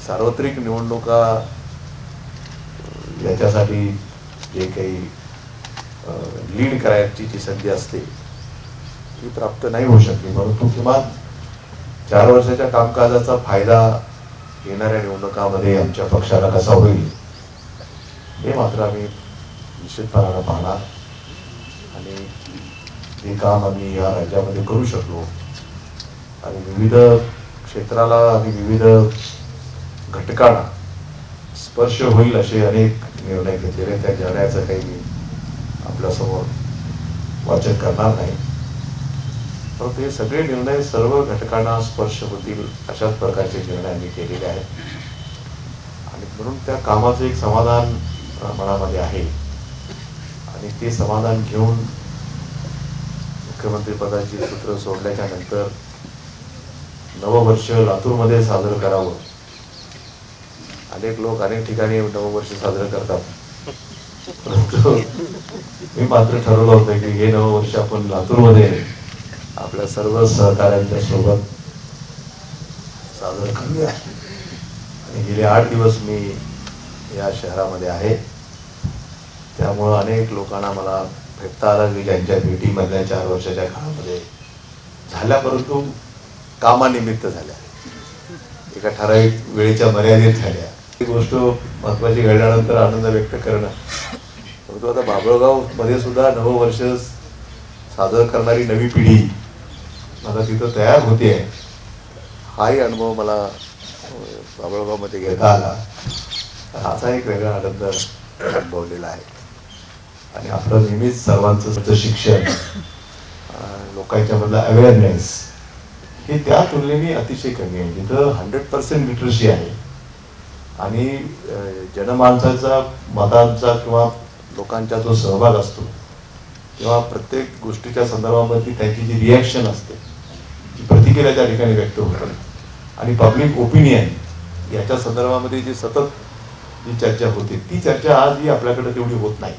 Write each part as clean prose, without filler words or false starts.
सार्वत्रिक निवडणुका याच्यासाठी जे काही लीड करायची जी संधी असते ती प्राप्त नाही होऊ शकली, परंतु किमान 4 वर्षाच्या कामकाजाचा फायदा येणाऱ्या निवडणुकामध्ये आमच्या पक्षाला कसा होईल हे मात्र आम्ही निश्चितपणाने पाहणार आणि हे काम आम्ही या राज्यामध्ये करू शकलो आणि विविध क्षेत्राला आणि विविध घटकांना स्पर्श होईल असे अनेक निर्णय घेतलेले. त्या निर्णयाचं काही मी आपल्यासमोर वाचन करणार नाही, परंतु हे सगळे निर्णय सर्व घटकांना स्पर्श होतील अशाच प्रकारचे निर्णय आम्ही केलेले आहेत आणि म्हणून त्या कामाचं एक समाधान मनामध्ये आहे आणि ते समाधान घेऊन मुख्यमंत्री पदाची सूत्र सोडल्याच्या नंतर नववर्ष लातूरमध्ये साजरं करावं. अनेक लोक अनेक ठिकाणी नववर्ष साजरं करतात, परंतु मी मात्र ठरवलं होतं की हे नववर्ष आपण लातूरमध्ये आपल्या सर्व सहकाऱ्यांच्या सोबत साजरं करूया. आणि गेले 8 दिवस मी या शहरामध्ये आहे, त्यामुळं अनेक लोकांना मला भेटता आलं की ज्यांच्या भेटीमधल्या 4 वर्षाच्या काळामध्ये झाल्या, परंतु कामानिमित्त झाल्या, एका ठराविक वेळेच्या मर्यादेत झाल्या. ही गोष्ट महत्वाची घडल्यानंतर आनंद व्यक्त करणं, परंतु आता बाभळगाव मध्ये सुद्धा नववर्ष साजरं करणारी नवी पिढी मला तिथं तयार होते, हाही अनुभव मला बाभळगावमध्ये घेता आला. हाचा एक वेगळा आनंद अनुभवलेला आहे. आणि आपलं नेहमीच सर्वांचं शिक्षण, लोकांच्या मधला अवेअरनेस हे त्या तुलनेने अतिशय कमी आहे. जिथं 100% लिटरसी आहे आणि जनमानसाचा मतांचा किंवा लोकांचा जो सहभाग असतो तेव्हा प्रत्येक गोष्टीच्या संदर्भामध्ये त्यांची जी रिॲक्शन असते ती प्रतिक्रिया त्या ठिकाणी व्यक्त होते आणि पब्लिक ओपिनियन याच्या संदर्भामध्ये जी सतत जी चर्चा होते ती चर्चा आजही आपल्याकडे तेवढी होत नाही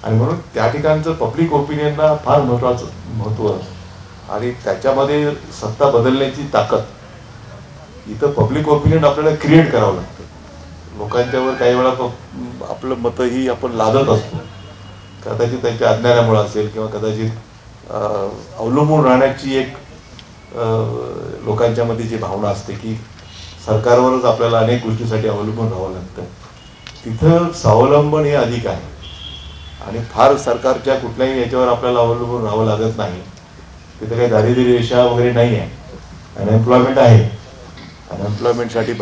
आणि म्हणून त्या ठिकाणचं पब्लिक ओपिनियनला फार महत्व आणि त्याच्यामध्ये सत्ता बदलण्याची ताकद. इथं पब्लिक ओपिनियन आपल्याला क्रिएट करावं लागतं. लोकांच्यावर काही वेळा आपलं मतही आपण लादत असतो, कदाचित त्यांच्या अज्ञानामुळे असेल किंवा कदाचित अवलंबून राहण्याची एक लोकांच्या मध्ये जी भावना असते की सरकारवरच आपल्याला अनेक गोष्टीसाठी अवलंबून राहावं लागतं. तिथं स्वावलंबन हे अधिक आहे आणि फार सरकारच्या कुठल्याही याच्यावर आपल्याला अवलंबून राहावं लागत नाही. तिथे काही दारिद्र्य रेषा वगैरे नाही आहे, अनएम्प्लॉयमेंट आहे, अनएम्प्लॉयमेंटसाठी